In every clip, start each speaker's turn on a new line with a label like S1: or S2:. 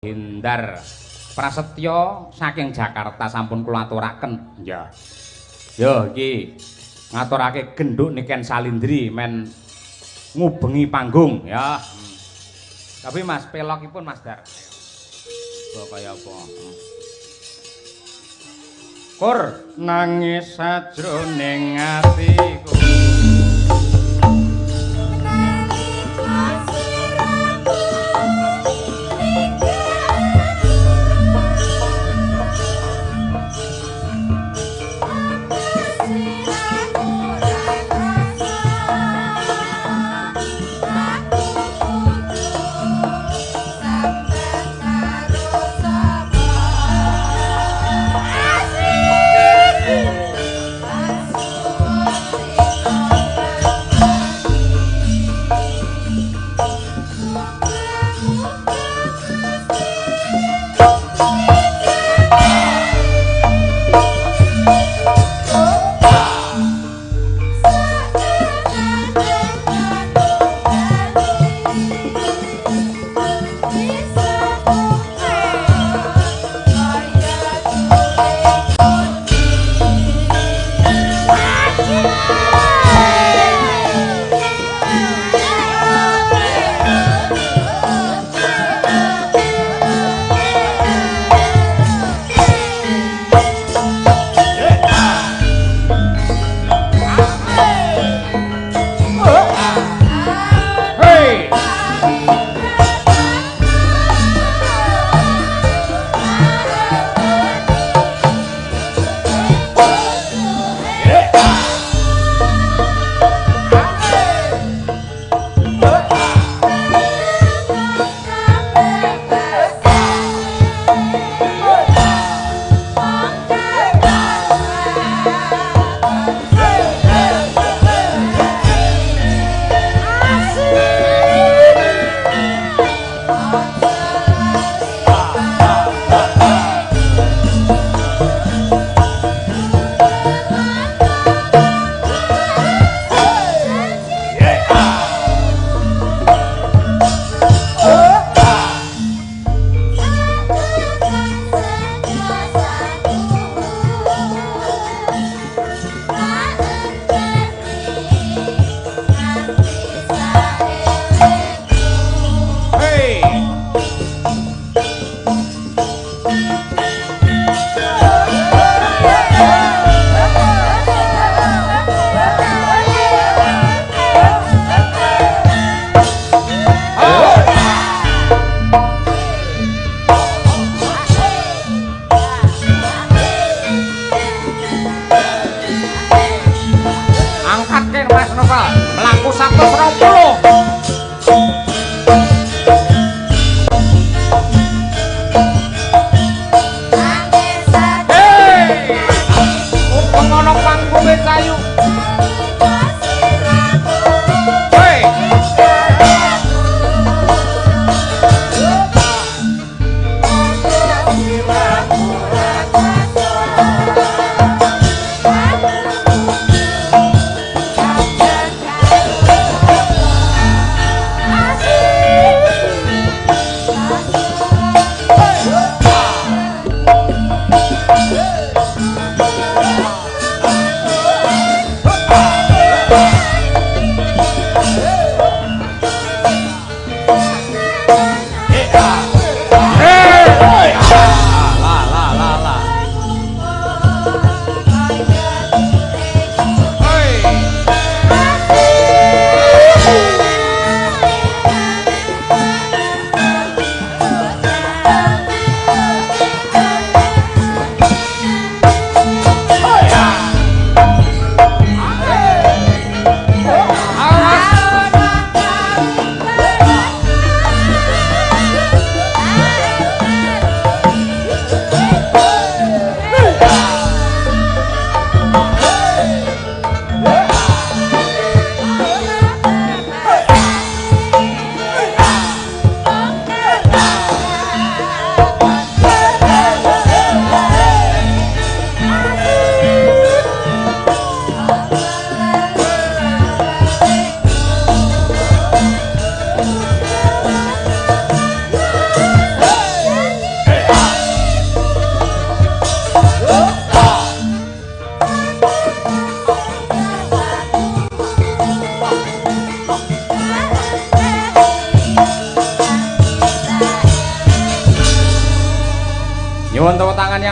S1: Hindar Prasetyo saking Jakarta sampun kula aturaken. Ya. Yo iki ngaturake genduk Niken Salindri men ngubengi panggung ya. Tapi Mas pelokipun Mas Dar. Kaya apa? Kur nangis sajroning atiku.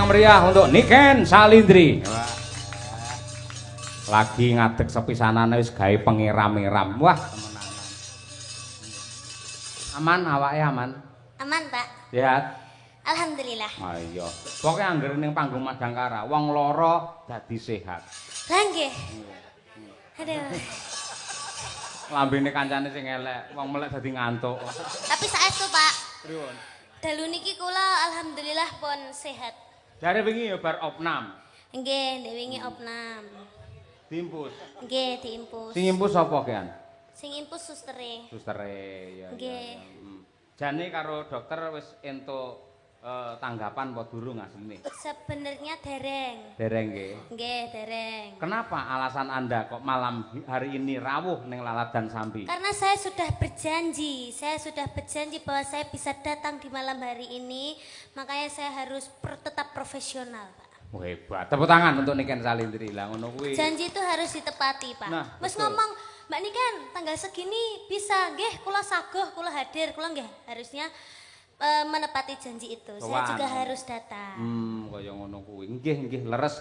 S1: yang meriah untuk Niken Salindri. Lagi ngadeg sepisanane wis gawe pengiram-iram. Wah, temenan. Aman awake aman?
S2: Aman, Pak.
S1: Sehat.
S2: Alhamdulillah.
S1: Ayo. Pokoke anggere ning panggung Madangkara, wong lara dadi sehat.
S2: Lah nggih. Aduh.
S1: Lambene kancane sing elek, wong melek dadi ngantuk.
S2: Tapi saestu, Pak.
S1: Pripun?
S2: Dalu niki kula alhamdulillah pun sehat.
S1: Jare wingi ya bar opnam.
S2: Nggih, ndek wingi opnam.
S1: Diimpus.
S2: Nggih, diimpus.
S1: Sing impus sapa kean?
S2: Sing impus sustere.
S1: Sustere ya.
S2: Nggih.
S1: Jane karo dokter wis entuk tanggapan apa durung asline?
S2: Sebenarnya dereng.
S1: Dereng nggih.
S2: Nggih, dereng.
S1: Kenapa alasan Anda kok malam hari ini rawuh ning Laladan Sambi?
S2: Karena saya sudah berjanji bahwa saya bisa datang di malam hari ini, makanya saya harus tetap profesional, Pak.
S1: Oh, hebat. Tepuk tangan untuk Niken Salindri lah ngono kuwi.
S2: Janji itu harus ditepati, Pak.
S1: Nah,
S2: Wes ngomong, Mbak Niken, tanggal segini bisa, nggih, kula saguh, kula hadir, kula nggih harusnya menepati janji itu. Saya juga harus datang.
S1: Kaya ngono kuwi. Nggih, leres.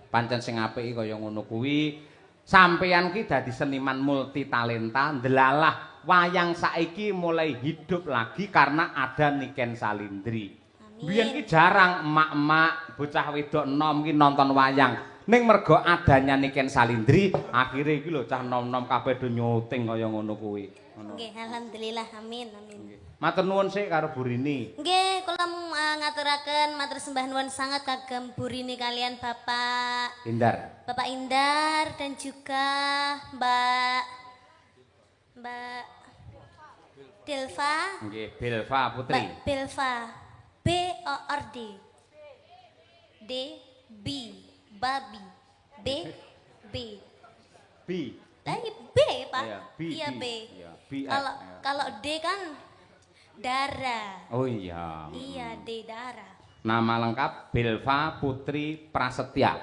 S1: Pancen sing apik kaya ngono kuwi. Sampeyan ki dadi seniman multi talenta, ndelalah wayang saiki mulai hidup lagi karena ada Niken Salindri. Biyen ki jarang emak-emak, bocah wedok enom ki nonton wayang. Ning mergo adanya Niken Salindri, akhire iki lho cah nom-nom kabeh do nyuting kaya ngono kuwi.
S2: Nggih, alhamdulillah, amin.
S1: Matur nuwun sik karo Burini.
S2: Nggih, kula ngaturaken matur sembah nuwun sangat kagem Burini kalian Bapak Indar dan juga Mbak Delva.
S1: Nggih, Belva Putri.
S2: Mbak Belva. BORD. D B babi. B. Lah ini B, Pak. Iya, B. Kalau D kan darah.
S1: Oh iya.
S2: Iya, D darah.
S1: Nama lengkap Belva Putri Prasetya.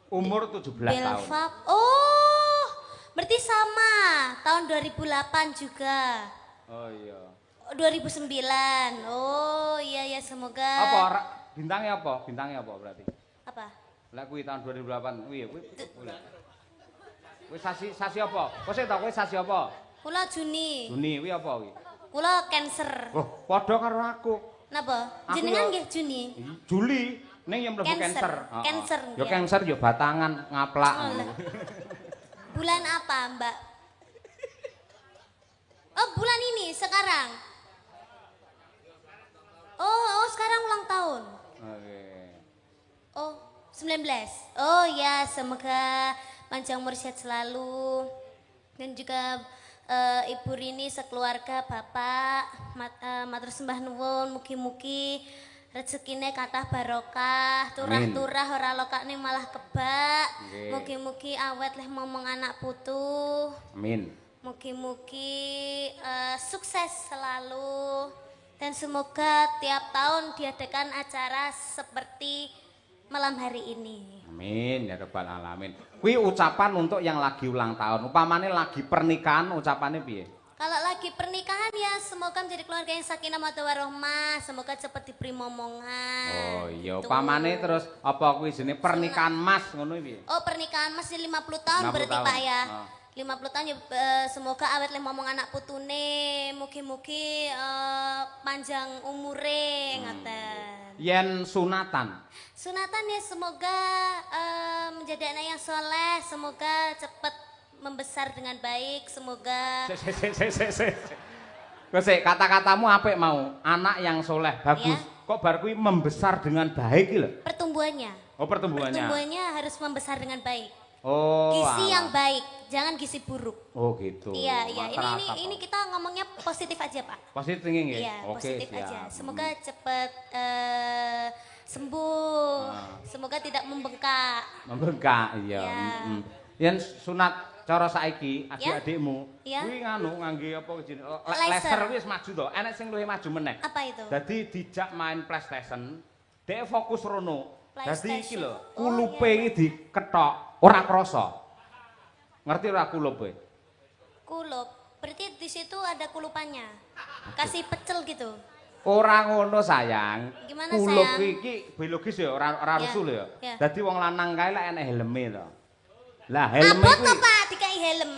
S1: Umur 17 tahun.
S2: Oh, berarti sama. Tahun 2008 juga.
S1: Oh iya.
S2: 2009. Oh iya, semoga.
S1: Apa bintangnya apa berarti?
S2: Apa?
S1: Lah kuwi tahun 2008 kuwi. Kuwi sasi apa? Kok sik ta kuwi sasi apa?
S2: Kula Juni.
S1: Juni kuwi apa kuwi?
S2: Kula Cancer.
S1: Oh, padha karo aku.
S2: Napa? Jenengan nggih Juni.
S1: Juli ning yang mlebu Cancer.
S2: Cancer.
S1: Ya Cancer ya batangan ngaplak.
S2: Bulan apa, Mbak? Oh, bulan ini sekarang. Oh, sekarang ulang tahun.
S1: Oke.
S2: Oh, 19. Oh ya, semoga panjang umur sehat selalu. Dan juga Ibu Rini sekeluarga, Bapak, matur sembah nuwun, mugi-mugi rezekine kathah barokah, turah-turah ora lokane malah kebak. Mugi-mugi awet leh momong anak putu.
S1: Amin.
S2: Mugi-mugi sukses selalu. Dan semoga tiap tahun diadakan acara seperti malam hari ini.
S1: Amin ya rabbal alamin. Kuwi ucapan untuk yang lagi ulang tahun. Upamane lagi pernikahan ucapannya piye?
S2: Kalau lagi pernikahan ya semoga menjadi keluarga yang sakinah mawaddah warahmah, semoga cepat diberi momongan.
S1: Oh iya, upamane terus apa kuwi jenenge pernikahan Mas ngono piye?
S2: Oh, pernikahan Mas 50 tahun berarti Pak ya. 50 tahun ya semoga awet leh momong anak putune, mugi-mugi panjang umure ngaten.
S1: Yen sunatan.
S2: Sunatan ya semoga menjadi anak yang soleh, semoga cepat membesar dengan baik, semoga.
S1: Kok kata-katamu apik mau, anak yang soleh, bagus. Ya? Kok bar kuwi membesar dengan baik iki lho?
S2: Pertumbuhannya.
S1: Oh, pertumbuhannya.
S2: Pertumbuhannya harus membesar dengan baik.
S1: Oh.
S2: Gizi yang baik, jangan gizi buruk.
S1: Oh, gitu.
S2: Iya. Ini kita ngomongnya positif aja, Pak.
S1: Positif thinking ya?
S2: Iya,
S1: oke,
S2: positif
S1: siap.
S2: aja. Semoga cepat sembuh. Semoga tidak membengkak.
S1: Membengkak, iya. Yen sunat cara saiki adik-adikmu
S2: ya?
S1: kuwi nganu ngangge apa jenenge laser wis maju to. Enek sing luwih maju meneh.
S2: Apa itu?
S1: Dadi dijak main PlayStation, dhek fokus rono. Dadi iki lho,
S2: Oh,
S1: kulupe iki diketok ora krasa. Ngerti ora kulupe?
S2: Kulup. Berarti di situ ada kulupannya. Kasih pecel gitu.
S1: Ora ngono sayang.
S2: Gimana
S1: Kulup
S2: sayang?
S1: iki biologis ya ora rusul ya.
S2: Ya.
S1: Dadi wong lanang kae lek enek helme to. Lah helme
S2: Abot
S1: kuwi.
S2: to Pak dikai helm.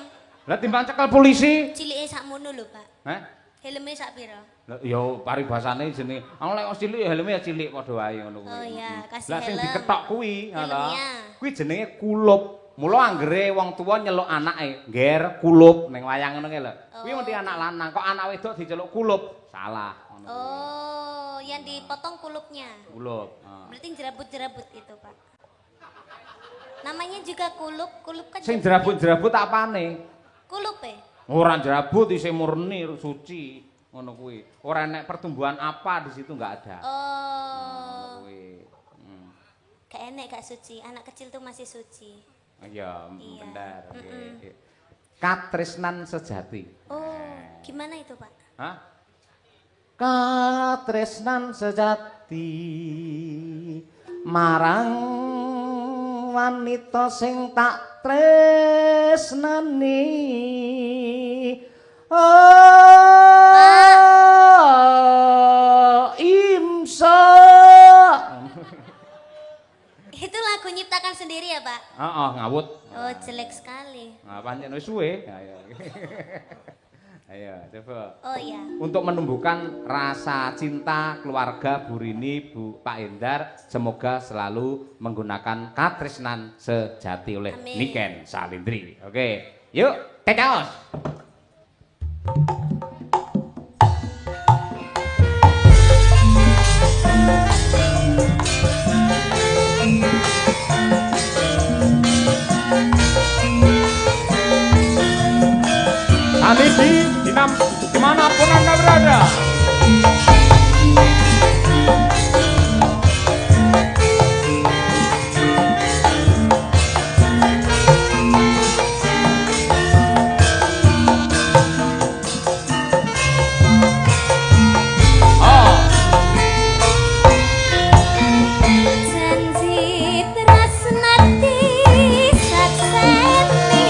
S1: Lah timbang cekel polisi.
S2: Cilike sakmono lho Pak.
S1: Heh.
S2: Helme sak pira?
S1: Lah ya paribasane jenenge. Aku lek cilik ya helme ya cilik padha wae ngono kuwi.
S2: Oh iya, kasih
S1: Lah sing
S2: helm.
S1: diketok kuwi ngono.
S2: Helmnya.
S1: Kuwi jenenge kulup. Mula anggere wong tuwa nyeluk anake, ngger kulup ning wayang ngono ki lho. Kuwi mesti anak lanang, kok anak wedok diceluk kulup. Salah ngono.
S2: Oh, yang dipotong kulupnya.
S1: Kulup.
S2: Berarti jerabut-jerabut itu, Pak. Namanya juga kulup, kulup kan.
S1: Sing jerabut-jerabut apane?
S2: Kulup ya?
S1: Ora jerabut isih murni suci ngono kuwi. Ora enek pertumbuhan apa di situ enggak ada.
S2: Oh.
S1: Kuwi.
S2: Gak enek gak suci, anak kecil tuh masih suci.
S1: Iya,
S2: Iya.
S1: bener. Oke. Katresnan sejati.
S2: Oh, gimana itu, Pak?
S1: Hah? Katresnan sejati marang wanita sing tak tresnani. Oh, imsa.
S2: Itu lagu nyiptakan sendiri ya, Pak?
S1: Heeh, ngawut.
S2: Oh, jelek sekali.
S1: Nah, pancen wis suwe. Ayo. Ayo, coba.
S2: Oh iya.
S1: Untuk menumbuhkan rasa cinta keluarga Bu Rini, Pak Endar, semoga selalu menggunakan katresnan sejati oleh
S2: Amin.
S1: Niken Salindri. Oke, yuk, tecaos. Sanidi dimanapun Anda berada.
S2: Janji tresnati sakseni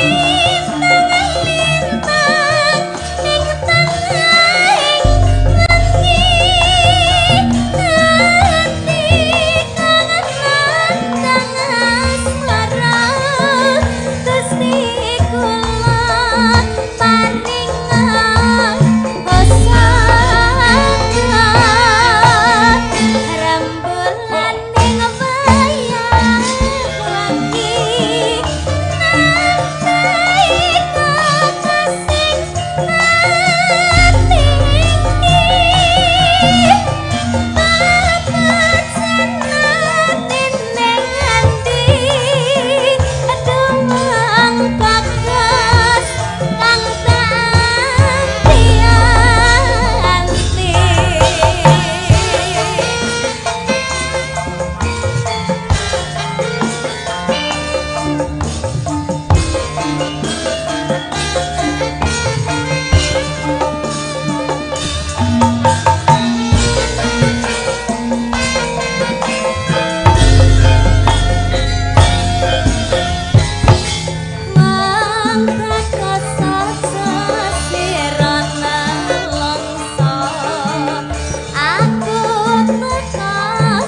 S2: lintang-lintang ning tengahing wengi ati kangen asmara Gusti kula paringan rembulan ning wayang wengi nantai kakasing ati papacenatin ning andi doang bagas kang tak anti-anti. Mangkat saja sirana longso aku tetap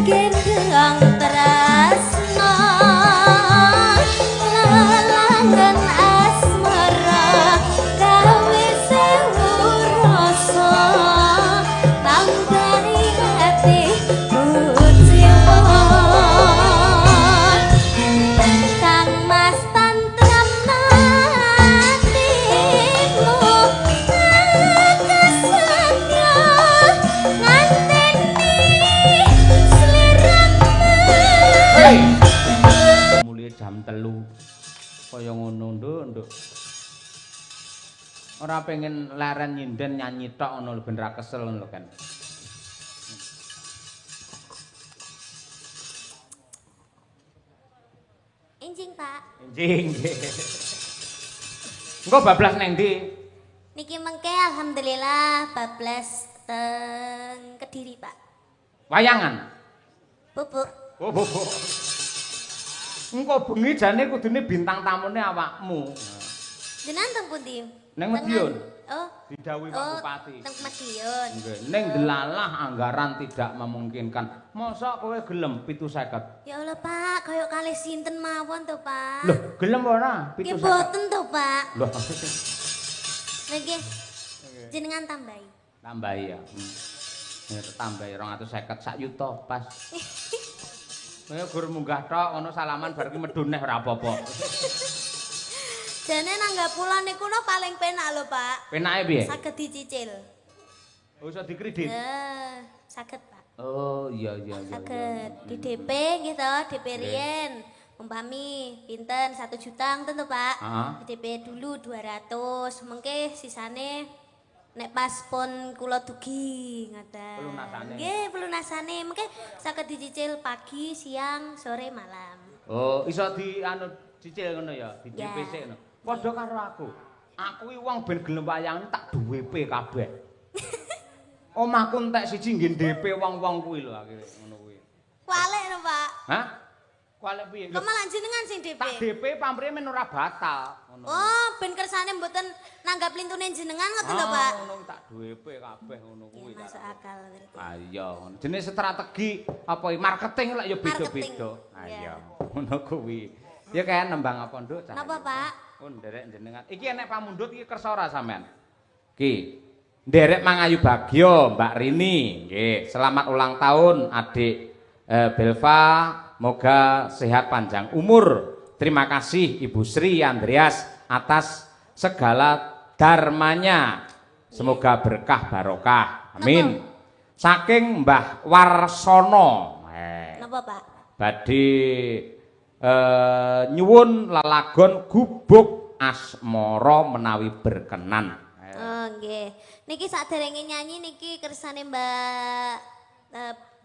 S2: gendang tresno lalangan asmara gawe sewu rasa tanggari hati kuciwa Kang Mas tantram natimu kesatya nganteni sliramu.
S1: Hei. Mulai jam 3. Kaya ngono, Nduk. Ora pengen leren nyinden nyanyi tok ngono lho ben ra kesel ngono lho kan.
S2: Enjing Pak,
S1: Enjing. Engko bablas neng ndi?
S2: niki mengke alhamdulillah bablas teng Kediri Pak.
S1: Wayangan.
S2: Bubuk.
S1: Oh, bobo. Engko bengi jane kudune bintang tamune awakmu.
S2: Jenengan teng pundi?
S1: Neng Madiun.
S2: Oh.
S1: Didhawuhi Pak Bupati.
S2: Teng Madiun.
S1: Nggih, ning delalah anggaran tidak memungkinkan. Mosok kowe gelem 750?
S2: Ya Allah, Pak, kaya kalih sinten mawon to, Pak?
S1: Loh, gelem ora 750?
S2: Nggih boten to, Pak.
S1: Loh.
S2: Nggih. Jenengan tambahi.
S1: Tambahi ya. Ya tambahi 250 sak yuta pas. Kowe gur munggah tok ngono salaman bar ki medhun neh ora apa-apa.
S2: Jane nanggap kula niku paling penak lho, Pak.
S1: Penake piye?
S2: Saged dicicil.
S1: Oh, iso dikredit?
S2: Ya, saged, Pak.
S1: Oh, iya.
S2: Saged di DP nggih to, DP riyen. Umpami pinten 1 juta ngoten to, Pak. Di DP dulu 200, mengke sisane nek pas pon kula dugi ngoten.
S1: Pelunasane.
S2: Nggih, pelunasane mengke saged dicicil pagi, siang, sore, malam.
S1: Oh, iso cicil ngono ya, di DP sik ngono. Padha karo aku. Aku iki wong ben gelem wayang tak duwe kabeh. Omahku entek siji nggih DP wong-wong kuwi lho akhire ngono kuwi.
S2: Kualik lho, Pak.
S1: Hah? Kualik piye?
S2: Kok malah jenengan sing DP?
S1: Tak DP pamrih men ora batal ngono.
S2: Oh, ben kersane mboten nanggap lintune jenengan ngoten lho, Pak.
S1: Ngono tak DP kabeh ngono kuwi.
S2: Ya, masuk akal berarti.
S1: Ah iya, jenis strategi apa marketing lek ya beda-beda. Ah iya, ngono kuwi. Ya kan nembang apa nduk?
S2: Napa, Pak?
S1: Oh, nderek jenengan. Iki enek pamundhut iki kersa ora sampean? Ki. Nderek Mangayu Bagyo, Mbak Rini. Nggih, selamat ulang tahun Adik Belva, moga sehat panjang umur. Terima kasih Ibu Sri Andreas atas segala dharmanya. Semoga berkah barokah. Amin. Saking Mbah Warsono.
S2: Napa, Pak?
S1: Badhe nyuwun lelagon gubuk asmara menawi berkenan.
S2: Oh, nggih. Niki saderenge nyanyi niki kersane Mbak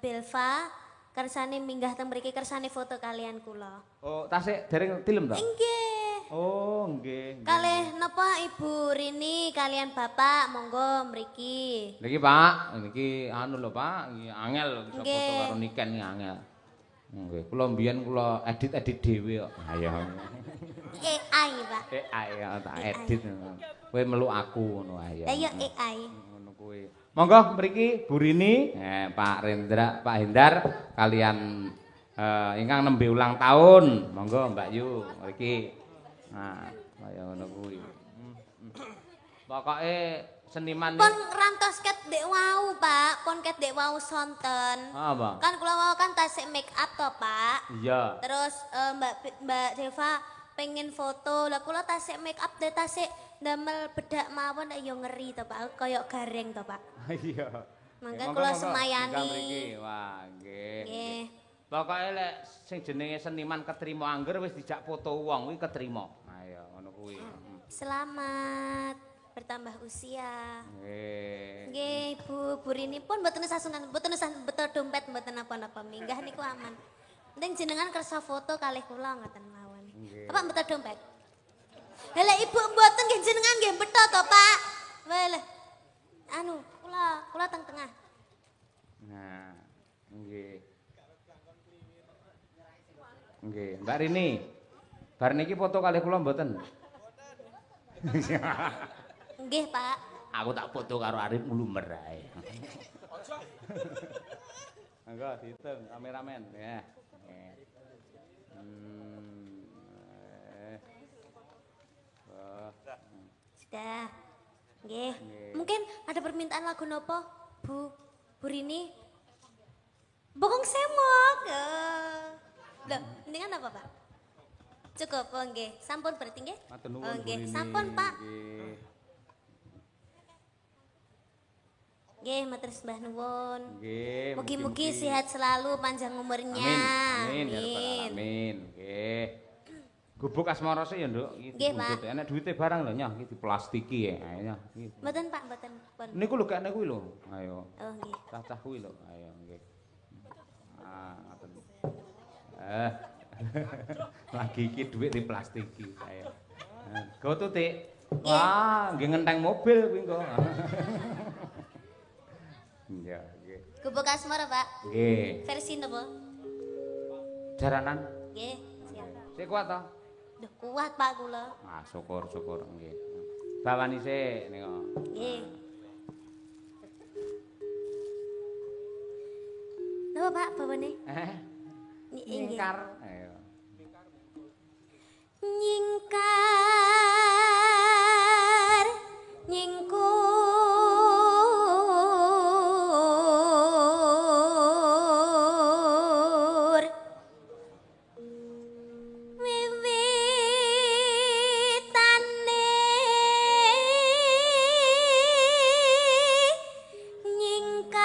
S2: Belva, kersane minggah teng mriki kersane foto kalian kula.
S1: Oh, tasik dereng tilem to?
S2: Nggih.
S1: Oh, nggih.
S2: Kalih napa Ibu Rini kalian Bapak monggo mriki.
S1: Niki Pak, niki anu lho Pak, angel bisa foto karo Niken iki angel. Nggih, kula mbiyen kula edit-edit dhewe kok. Ayo.
S2: AI, Pak.
S1: AI tak edit. Kowe meluk aku ngono ayo.
S2: Lah ya AI.
S1: Ngono kuwi. Monggo mriki Bu Rini, Pak Hendar kalian ingkang nembe ulang tahun. Monggo Mbak Yu mriki. Nah, kaya ngono kuwi. Pokoke seniman
S2: Pon rantos ket dek wau, Pak. Pon ket dek wau sonten.
S1: Apa?
S2: Kan kula wau kan tasik make up to, Pak.
S1: Iya.
S2: Terus Mbak Deva pengen foto. Lah kula tasik make up deh tasik ndamel bedak mawon ya ngeri to, Pak. Kayak gareng to, Pak.
S1: Iya.
S2: Mangga kula semayani.
S1: Wah, nggih.
S2: Nggih.
S1: Pokoke lek sing jenenge seniman ketrima angger wis dijak foto wong kuwi ketrima. Ayo ngono kuwi.
S2: Selamat bertambah usia.
S1: Nggih.
S2: Nggih, Bu Rini pun mboten sasungan, mboten betul dompet mboten napa-napa minggah niku aman. Penting jenengan kersa foto kalih kula ngoten mawon. Apa betul dompet? Lah Ibu mboten nggih jenengan nggih beto to, Pak. Wah, anu, kula teng-tengah.
S1: Nah, nggih. Nggih, Mbak Rini. Bar niki foto kalih kula mboten?
S2: Nggih, Pak.
S1: Aku tak foto karo Arif Mulumer ae. Monggo dihitung kameramen ya.
S2: Sudah. Nggih. Mungkin ada permintaan lagu nopo, Bu Rini? Bokong semok. Loh, mendingan apa, Pak? Cukup, oh nggih. Sampun berarti nggih?
S1: Matur nuwun,
S2: Oh nggih,
S1: Bu Rini.
S2: sampun, Pak.
S1: Nggih.
S2: Nggih, matur sembah nuwun.
S1: Nggih.
S2: Mugi-mugi sehat selalu, panjang umurnya.
S1: Amin. Ya rabbal alamin. Nggih. Gubuk asmara sik ya, Nduk.
S2: Nggih, Pak.
S1: Enak duwite barang lho nyah iki diplastiki ya. Ayo.
S2: Mboten, Pak, mboten. Pun.
S1: Niku lho kene kuwi lho. Ayo.
S2: Oh nggih.
S1: Cacah kuwi lho. Ayo nggih. Ah, ngoten. Lagi iki dhuwit diplastiki. Ayo. Go tutik. Wah, nggih ngenteng mobil kuwi engko. Iya, nggih.
S2: Gubuk asmara, Pak.
S1: Nggih.
S2: Versi nopo?
S1: Jaranan.
S2: Nggih, siap.
S1: Sik kuat to?
S2: Duh kuat Pak kula.
S1: Ah syukur nggih. Bawani sik nika.
S2: Nggih. Napa Pak bawane?
S1: Nyingkar. Ayo.
S2: Nyingkar nyingkur wiwitane nyingkar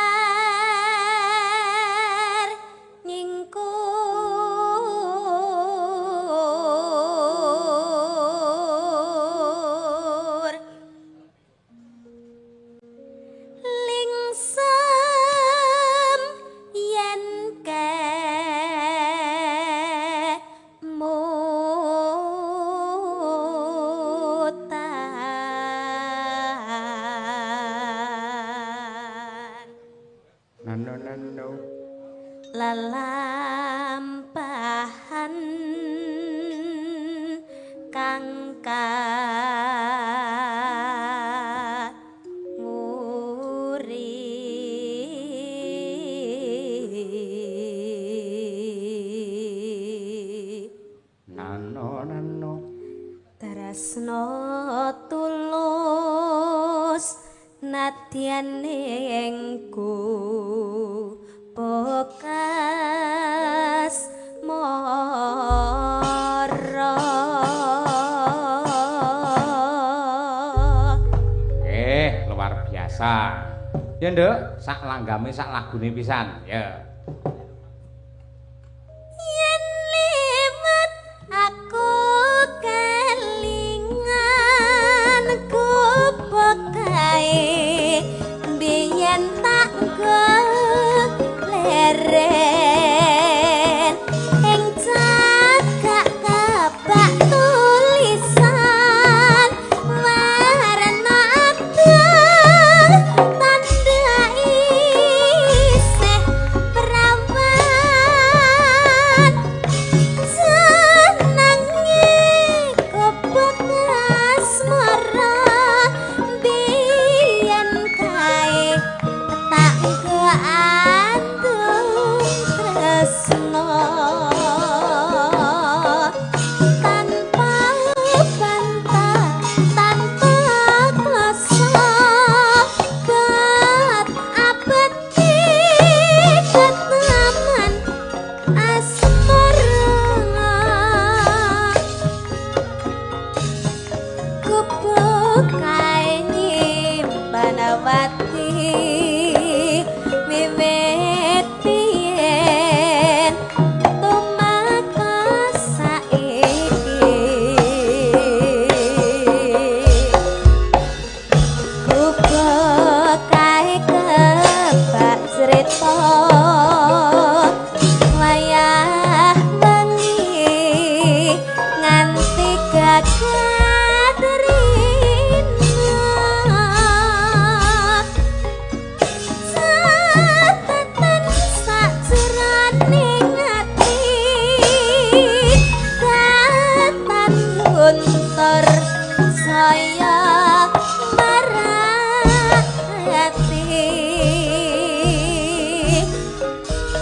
S2: nyingkur lingsem yen kemutan
S1: No.
S2: lelampahan kang nguri
S1: Nano.
S2: tresno tulus nadyan engku bekas mara
S1: Luar biasa. Ya Nduk, sak langgame sak lagune pisan. Ya.
S2: yen liwat aku kelingan gubuk kae biyen tak leren ing cagak kabak tulisan warna abang tanda isih perawan senangi gubuk asmara biyen kae tak keantung tresno tanpa bantah tanpa kuasa bet abadi ketaman asmara gubuk kae nyimpanawati wiwit biyen tumakas saiki gubuk kae kebak crita wayah wengi nganti gagat rina catatan sajroning ati katan guntur saya marati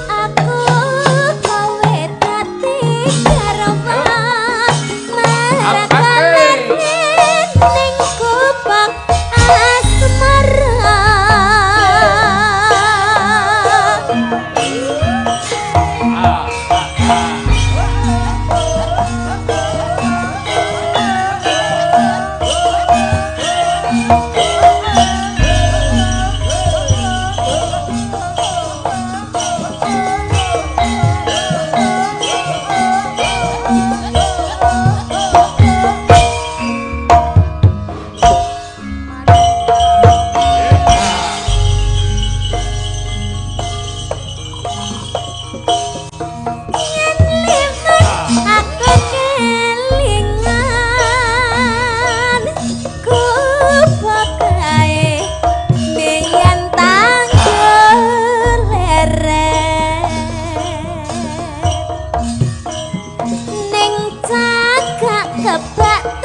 S2: aku kowe dadi garwan marakanen ning kubang asmara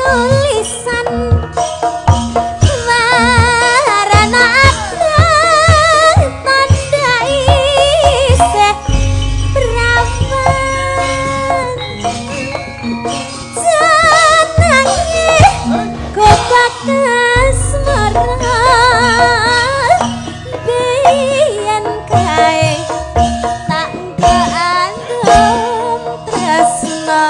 S2: tulisan warna abang tanda isih perawan jenenge kotak asmara biyen kae tak keandum tresna